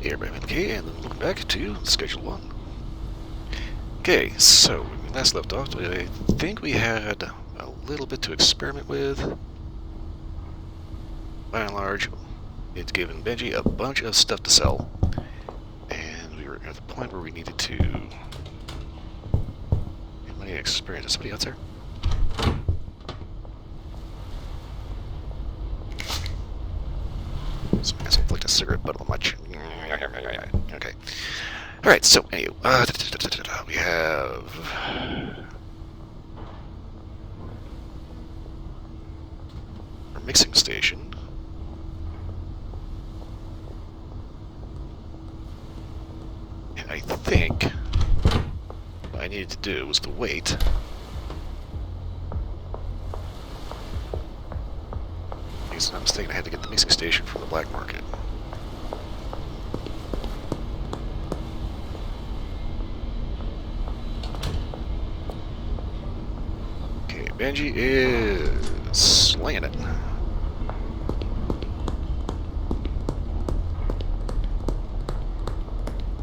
Hey everybody, okay, and then looking back to Schedule 1. Okay, so when we last left off, I think we had a little bit to experiment with. By and large, it's given Benji a bunch of stuff to sell. And we were at the point where we needed to get money and experience. Is somebody out there? Some asshole flicked a cigarette butt on much. Okay. Alright, so anyway, we have our mixing station. And I think what I needed to do was to wait. Because I'm mistaken, I had to get the mixing station from the black market. Okay, Benji is slinging it.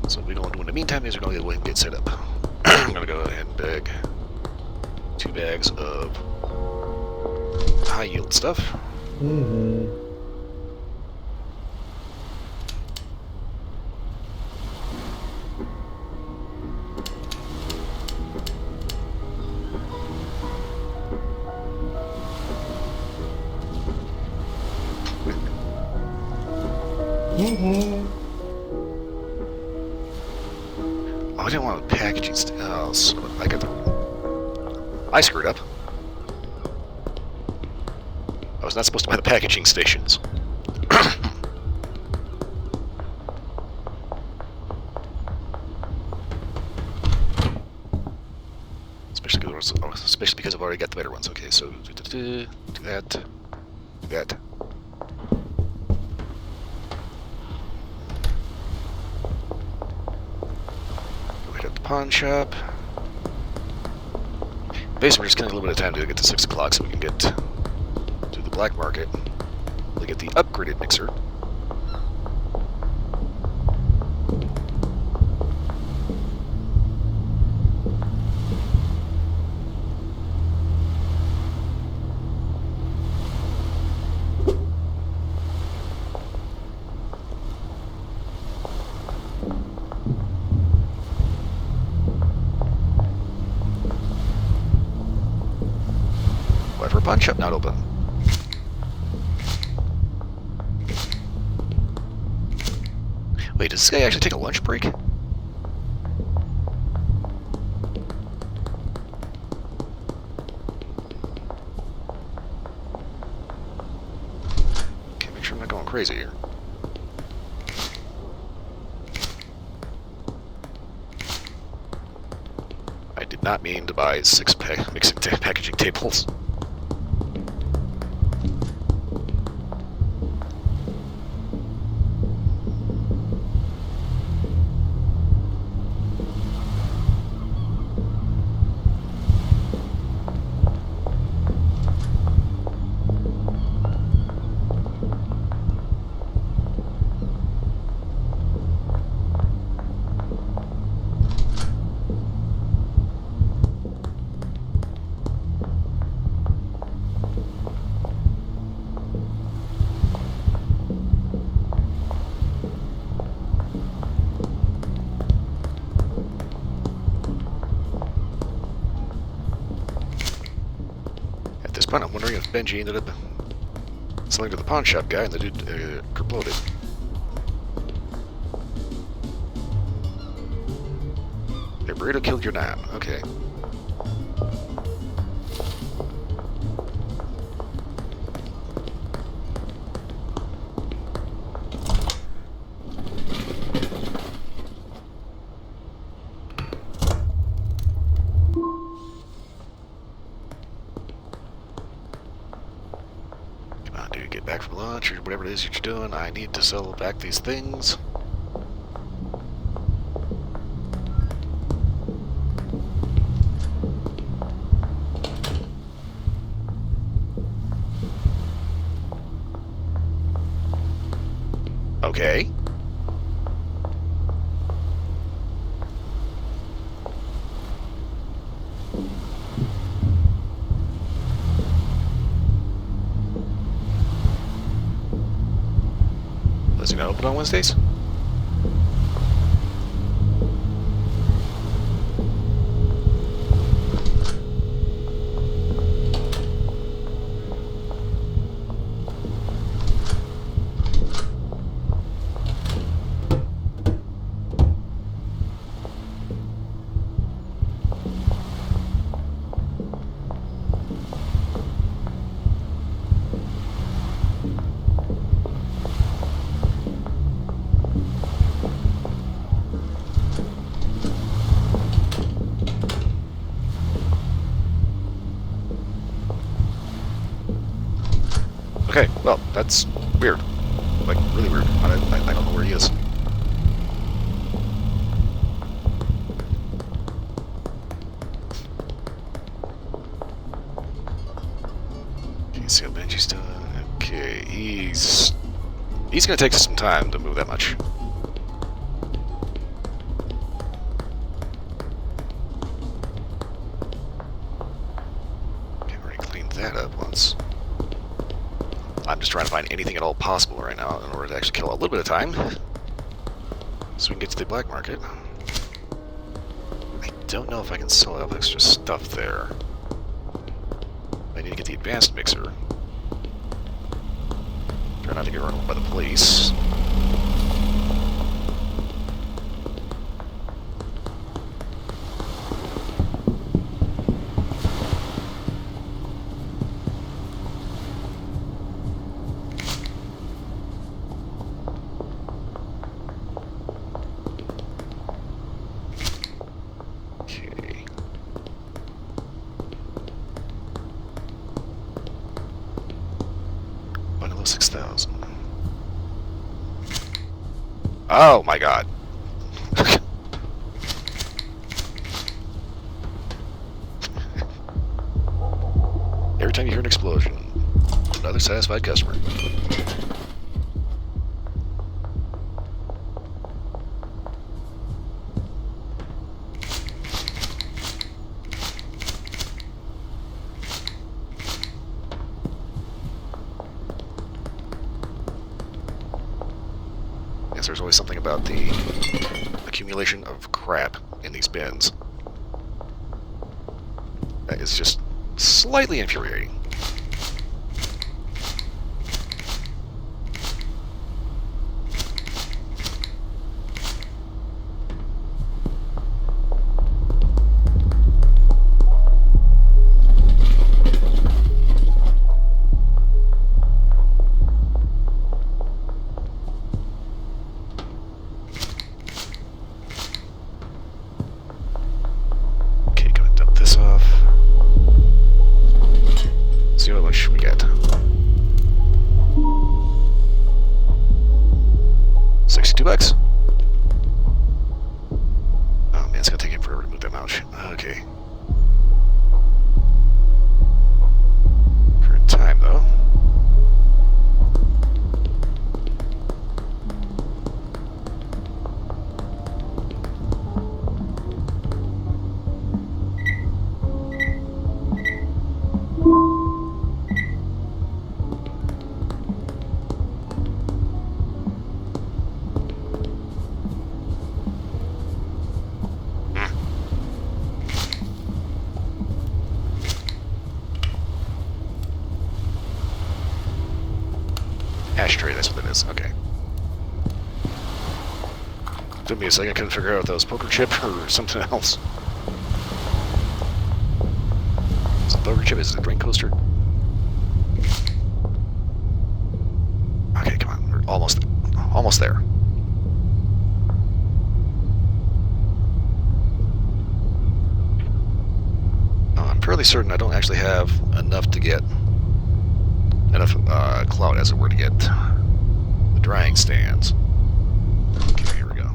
So what we're going to do in the meantime is we're going to go ahead and get set up. I'm going to go ahead and bag 2 bags of high yield stuff. Oh, I didn't want the packaging. Oh, so I got the. I screwed up. I was not supposed to buy the packaging stations. Especially because I've already got the better ones. Okay, so do that, do that. Go hit up the pawn shop. Basically, we're just getting a little bit of time to get to 6 o'clock so we can get to the black market to get the upgraded mixer. Why for a pawn shop not open? Wait, does this guy actually take a lunch break? Okay, make sure I'm not going crazy here. I did not mean to buy 6 packaging tables. At this point, I'm wondering if Benji ended up selling to the pawn shop guy and the dude kerploded. Your burrito killed your nan. Okay. Get back from lunch or whatever it is that you're doing. I need to sell back these things. Okay. Is he not open on Wednesdays? Okay, well, that's weird. Like, really weird. I don't know where he is. Okay, see how Benji's done. Okay, he's gonna take some time to move that much. Okay, we already cleaned that up once. I'm just trying to find anything at all possible right now in order to actually kill a little bit of time, so we can get to the black market. I don't know if I can sell out extra stuff there. I need to get the advanced mixer. Try not to get run over by the police. Bungalow 6,000. Oh my god. Every time you hear an explosion, another satisfied customer. There's always something about the accumulation of crap in these bins that is just slightly infuriating. See how much we get. 62 bucks. Oh man, it's gonna take him forever to move that mouse. Okay. Current time though. Ashtray, that's what it is. Okay. Took me a second, I couldn't figure out if that was poker chip or something else. Is it poker chip? Is it a drink coaster? Okay, come on. We're almost there. I'm fairly certain I don't actually have enough to get enough clout, as it were, to get the drying stands. Okay, here we go.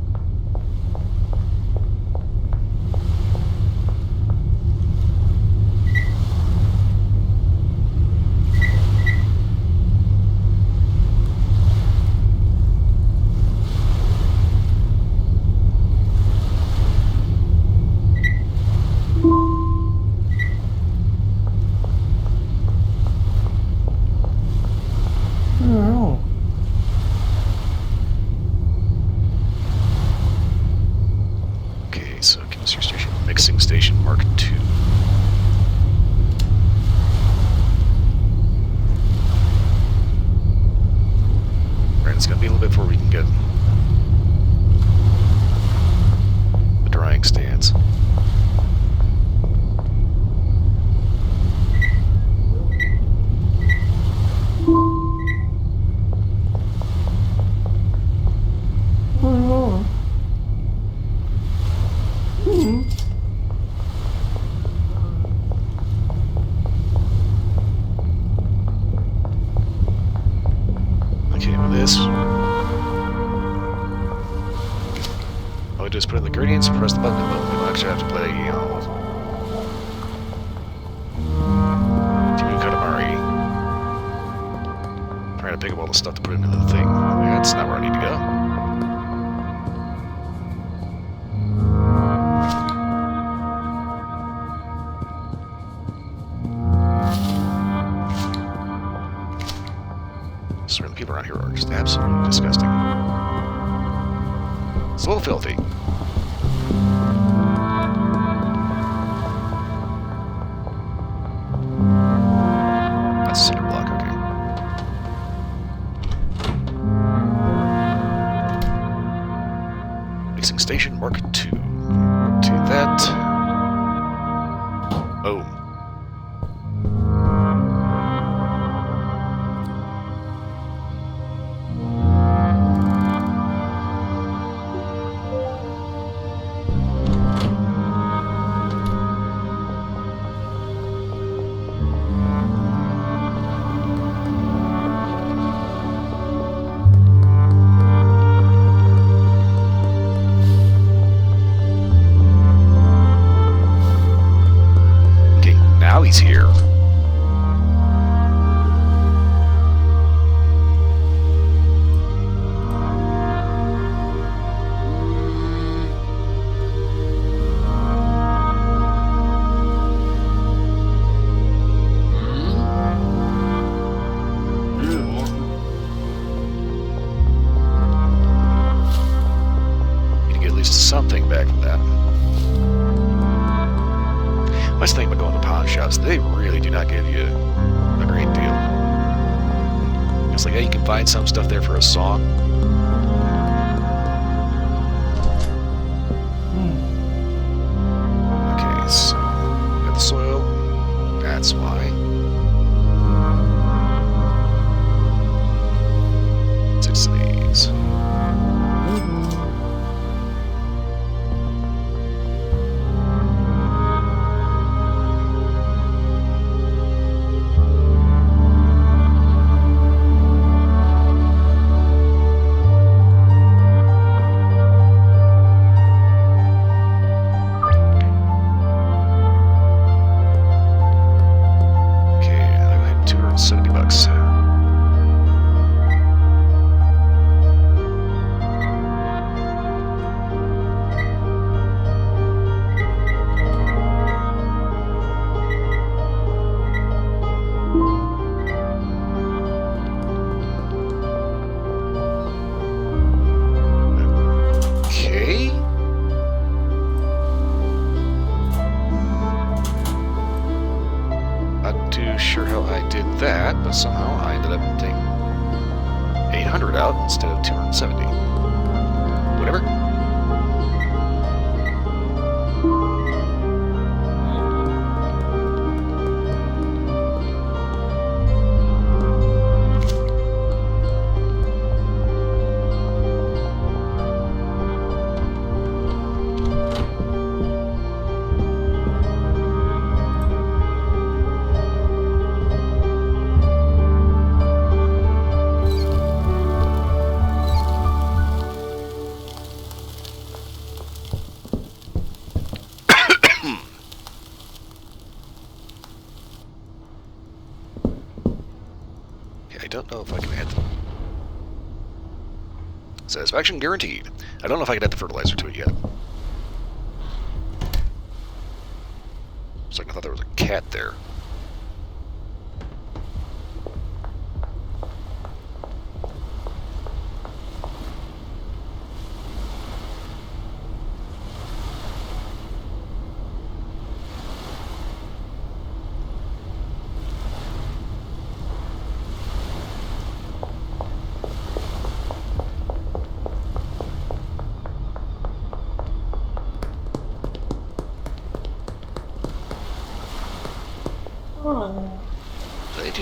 it's going to be a little bit before we can get the drying stands. Okay, with this, all we do is put in the ingredients, press the button, and boom, we don't actually have to play, you know, Timu Katamari. Trying to pick up all the stuff to put into the thing. Yeah, that's not where I need to go. Certain people around here are just absolutely disgusting. It's a little filthy. That's a cinder block, okay. Mixing station Mark II. To that. Boom. Now he's here. Need to get at least something back from that. That's the thing about going to pawn shops, they really do not give you a great deal. It's like, yeah, you can find some stuff there for a song. Okay, so we got the soil. That's why. Six of these. $70. Okay. Not too sure how I did that, but somehow I ended up taking 800 out instead of 270. Whatever. I don't know if I can add the... Satisfaction guaranteed. I don't know if I can add the fertilizer to it yet. It's like I thought there was a cat there.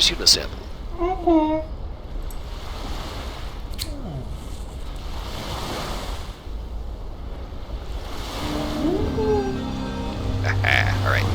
you shooting a sample? Okay. Alright.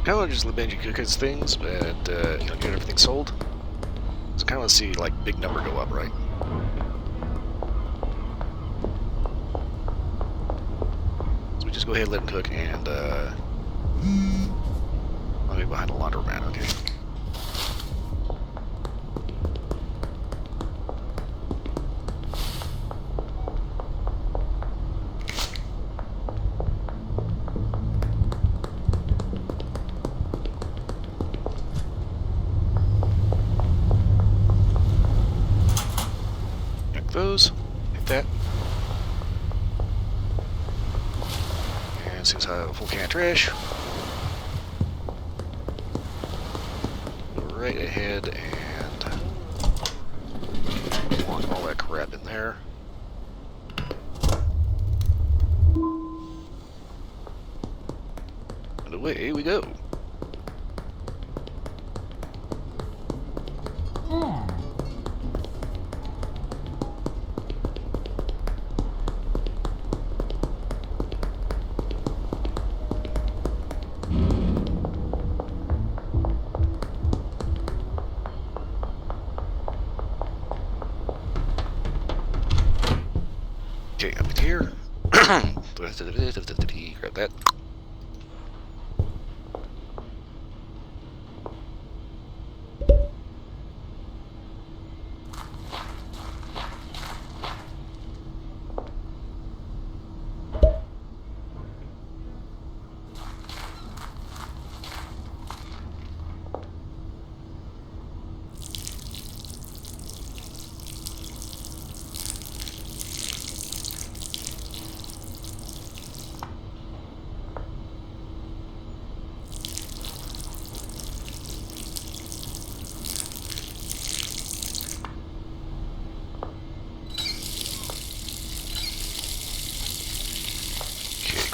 Kind of just the Benji Cookers things, but you know, get everything sold. So kind of see like big number go up, right? So we just go ahead and let it cook, and I'll be behind a laundromat. Okay. Those, like that. And since I have a full can of trash, go right ahead and want all that crap in there. And away we go. Okay, up in here. Grab that.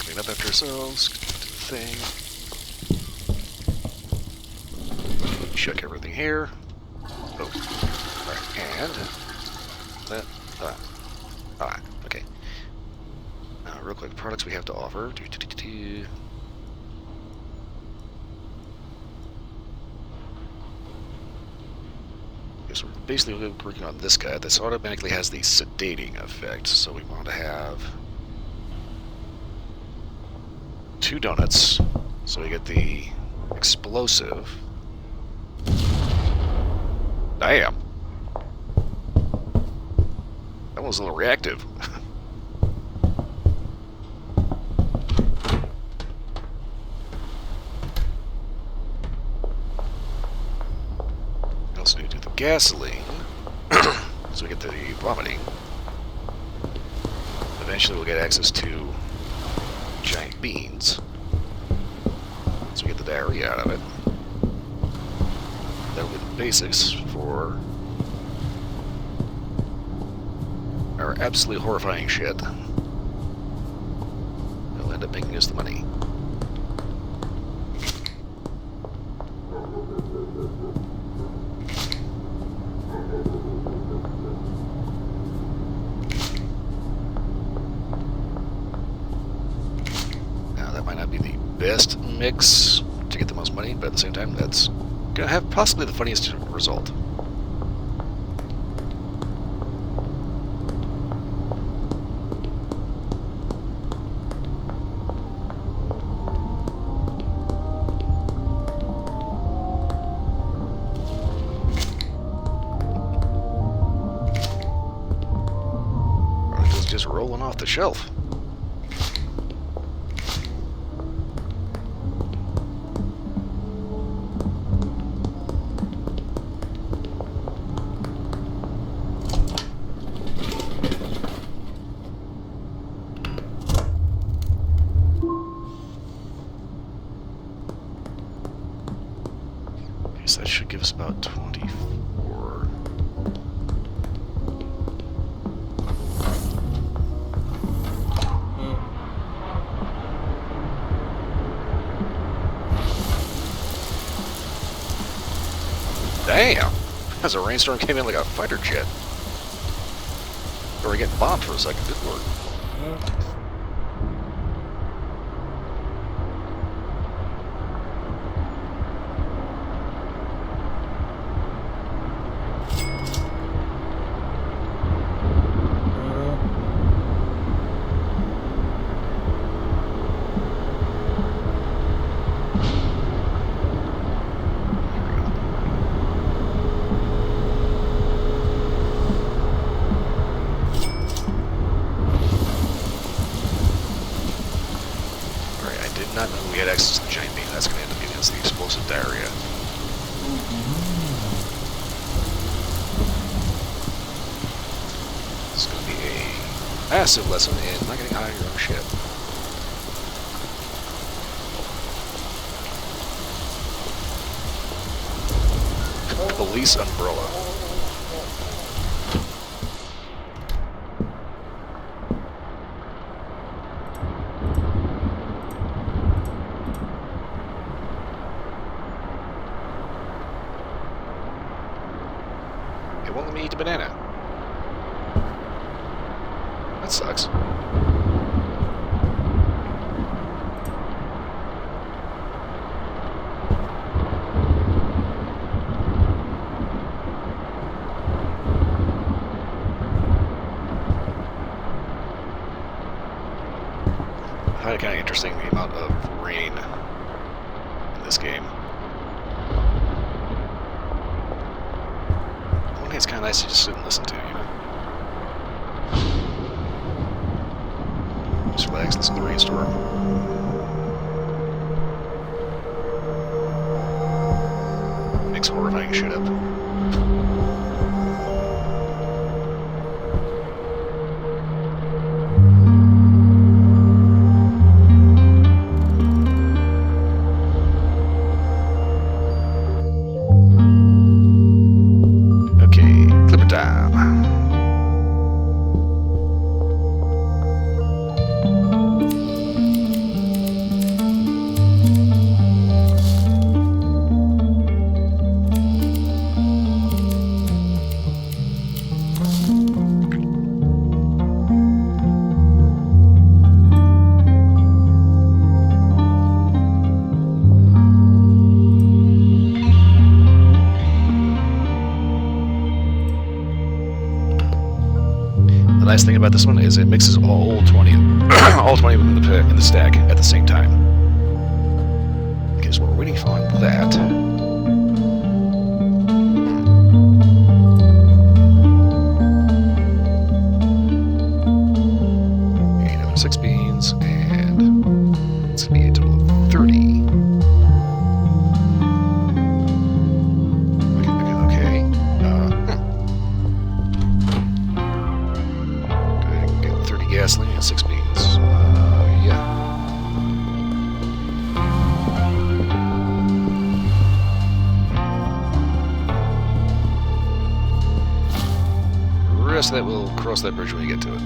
Clean up after ourselves, get to the thing. Check everything here. Oh, alright, and that, okay. Real quick, products we have to offer. Okay, so we're basically working on this guy. This automatically has the sedating effect, so we want to have 2 donuts, so we get the explosive. Damn. That was a little reactive. We also need to do the gasoline, so we get the vomiting. Eventually we'll get access to giant beans, so we get the diarrhea out of it. That'll be the basics for our absolutely horrifying shit. It'll end up making us the money. Now that might not be the best mix to get the most money, but at the same time that's gonna have possibly the funniest result. It's just rolling off the shelf. Okay, so that should give us about 24. Damn! As a rainstorm came in like a fighter jet. Or we getting bombed for a second, good lord. Not know we had access to the giant beam. That's going to end up giving us the explosive diarrhea. It's going to be a massive lesson in not getting high on your own ship. Police umbrella. It won't let me eat the banana. That sucks. I find it kind of interesting the amount of rain in this game. It's kind of nice to just sit and listen to, you know? Just relax, listen to the rainstorm. Makes horrifying shit up. The nice thing about this one is it mixes all 20, all 20 within in the stack at the same time. Okay, so we're waiting for that. Okay, 6 beans, and it's gonna be a total of 30. Gasoline and 6 beans. Yeah. The rest of that we'll cross that bridge when we get to it.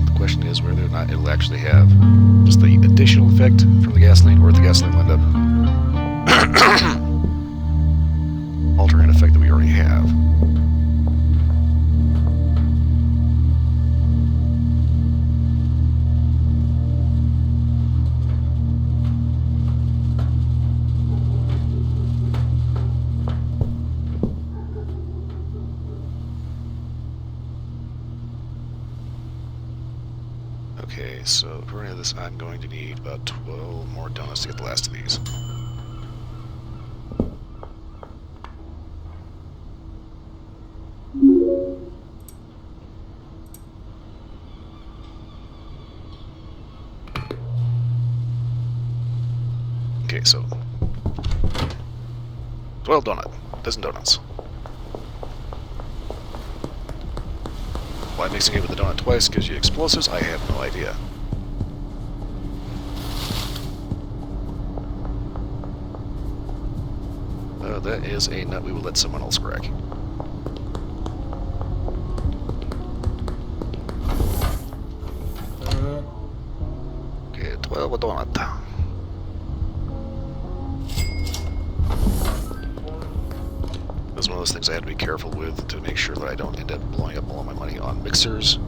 The question is whether or not it'll actually have just the additional effect from the gasoline, or if the gasoline will end up altering an effect that we already have. Okay, so according to this, I'm going to need about 12 more donuts to get the last of these. Okay, so 12 dozen donuts. Why mixing it with the donut twice gives you explosives, I have no idea. That is a nut we will let someone else crack. Okay, 12 a donut. This is one of those things I have to be careful with to make sure that I don't end up blowing up all my money on mixers.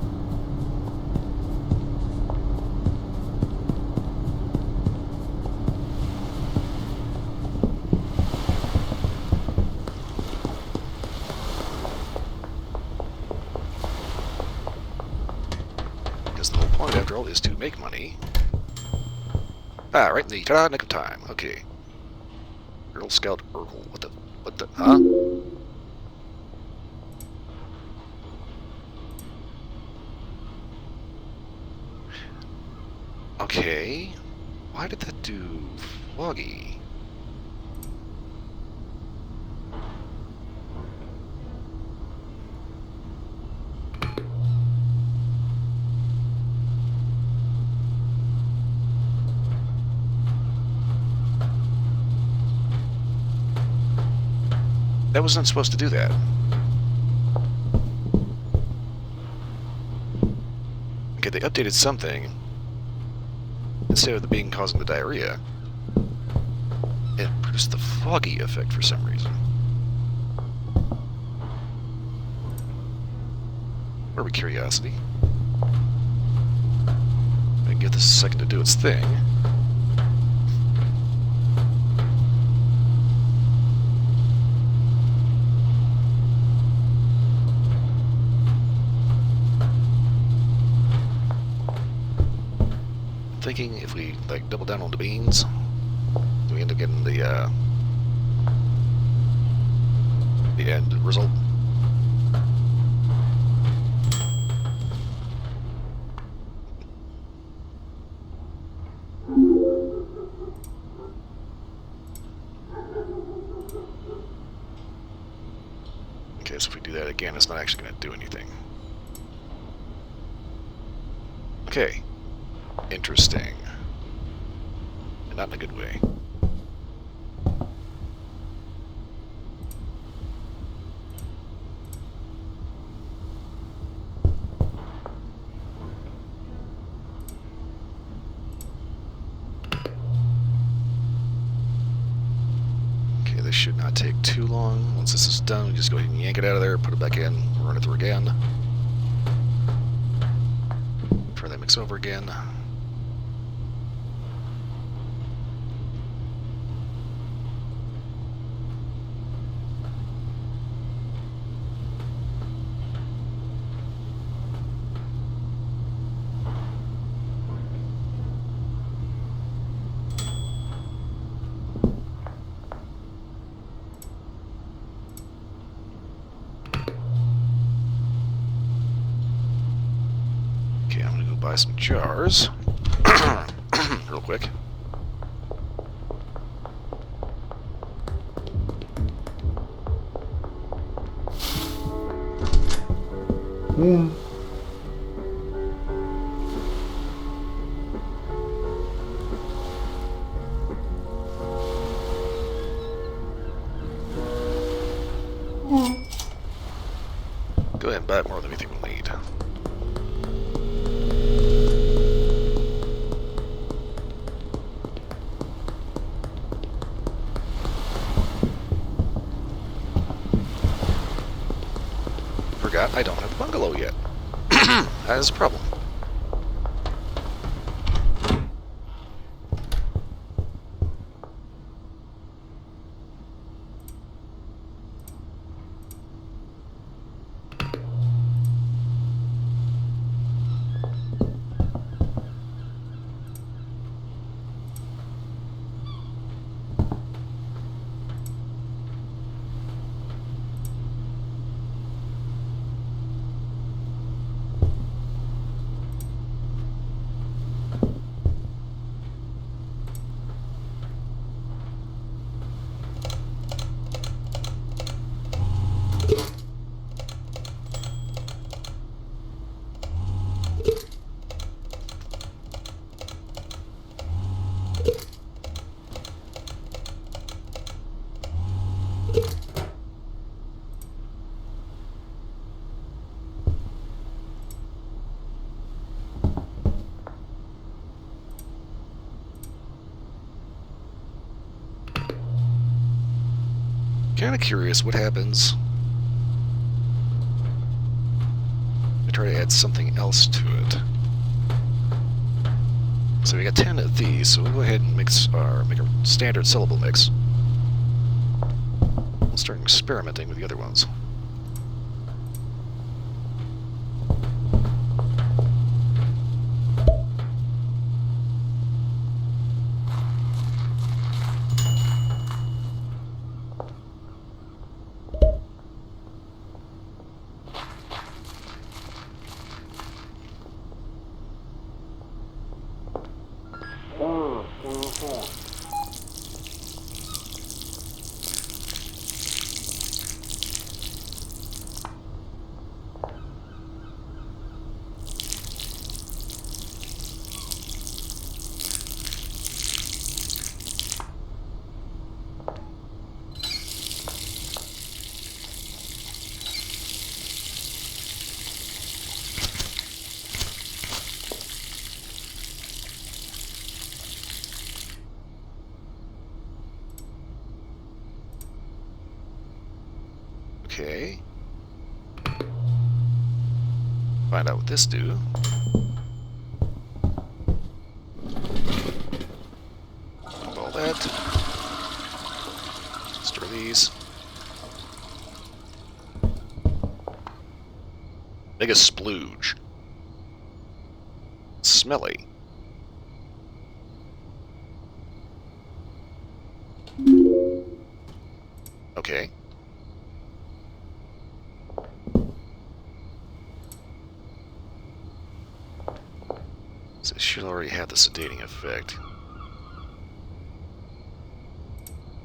Because the whole point, after all, is to make money. Ah, right in the nick of time. Okay. Girl Scout Urkel. What the, huh? Okay. Why did that do foggy? That wasn't supposed to do that. Okay, they updated something. Instead of the being causing the diarrhea, it produced the foggy effect for some reason. Where we curiosity? I can give this a second to do its thing. Thinking if we like double down on the beans, we end up getting the end result. Okay, so if we do that again, it's not actually going to do anything. Okay. Interesting. And not in a good way. Okay, this should not take too long. Once this is done, we just go ahead and yank it out of there, put it back in, run it through again. Try that mix over again. Okay, I'm gonna go buy some jars real quick. Go ahead and buy more than we think we'll need. I don't have the bungalow yet. That is a problem. Kind of curious what happens. I try to add something else to it. So we got 10 of these, so we'll go ahead and make a standard sellable mix. We'll start experimenting with the other ones. Okay. Find out what this do. All that. Store these. Make a splooge. Smelly. Okay. So it should already have the sedating effect.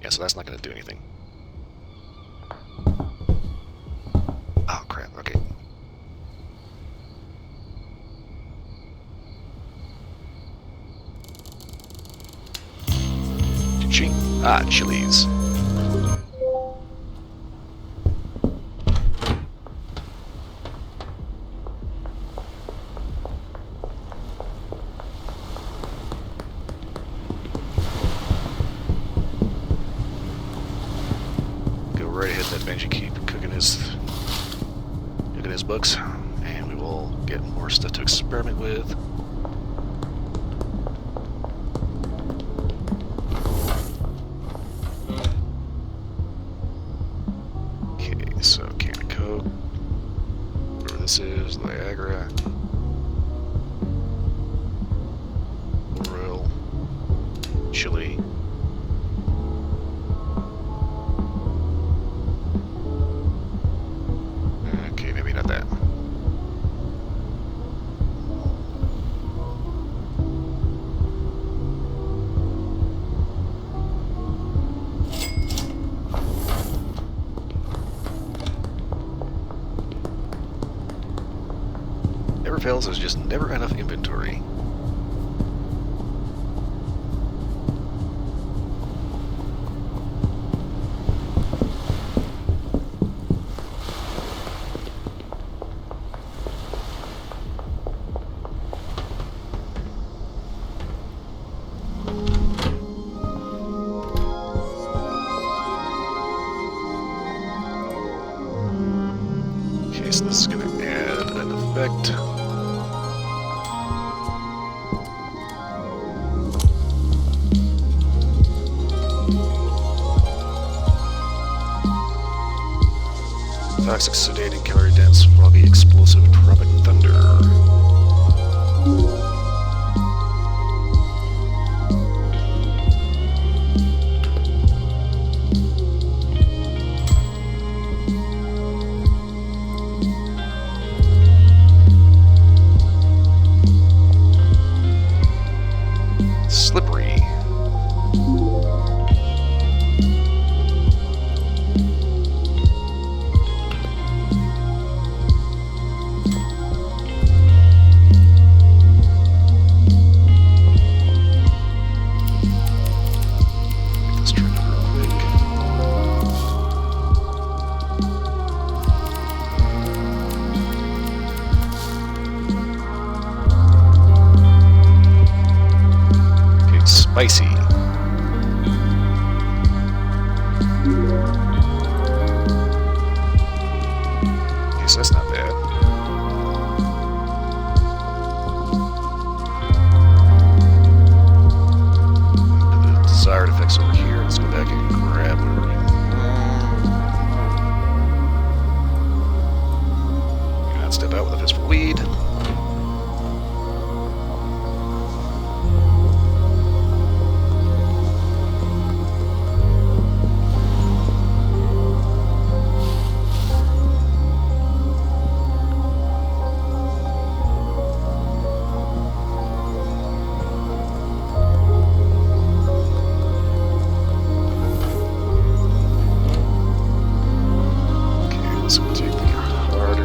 Yeah, so that's not going to do anything. Oh, crap. Okay. Cha-ching. Ah, chilies. Right ahead, that Benji keep cooking his books, and we will get more stuff to experiment with. Okay, so can of Coke, whatever this is, Niagara, Royal, chili. Never fails, there's just never enough inventory. Okay, so this is gonna toxic, sedating, calorie dense, foggy, explosive, tropic thunder. Slippery. Let's turn it real quick. Okay, spicy. Okay, so that's not bad. The desired effects over here. Let's go back and grab whatever we want. Do not step out with a fist for weed.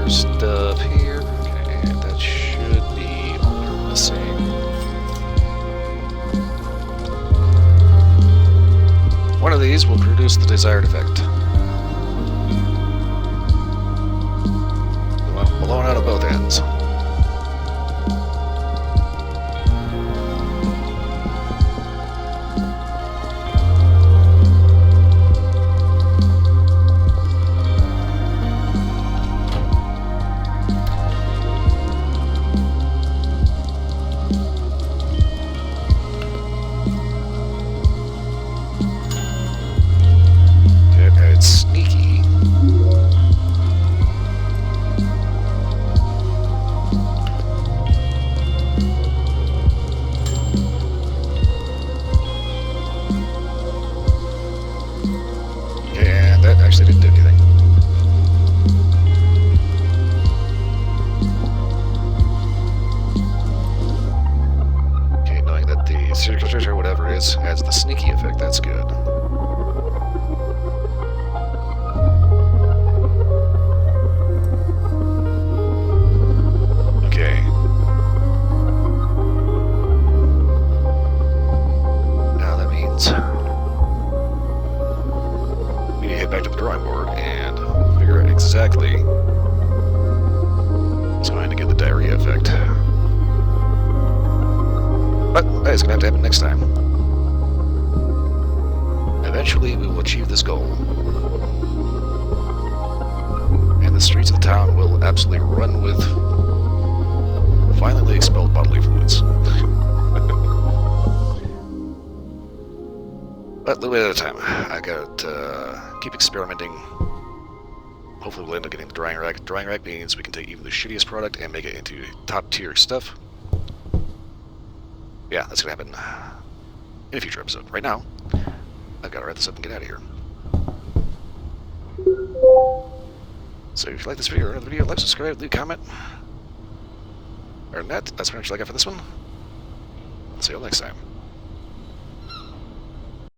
Stuff here. Okay, that should be all we're missing. One of these will produce the desired effect. Blown out of both ends. Actually didn't do anything. Okay, knowing that the circular or whatever it is has the sneaky effect, that's good. Okay. Now that means back to the drawing board and figure out exactly what's going to get the diarrhea effect. But that is going to have to happen next time. Eventually we will achieve this goal. And the streets of the town will absolutely run with violently expelled bodily fluids. But a little bit at a time. I got keep experimenting. Hopefully we'll end up getting the drying rack. Drying rack means we can take even the shittiest product and make it into top tier stuff. Yeah, that's gonna happen in a future episode. Right now, I've got to wrap this up and get out of here. So if you like this video or another video, like, subscribe, leave a comment. Other than that, that's pretty much all I got for this one. I'll see you all next time.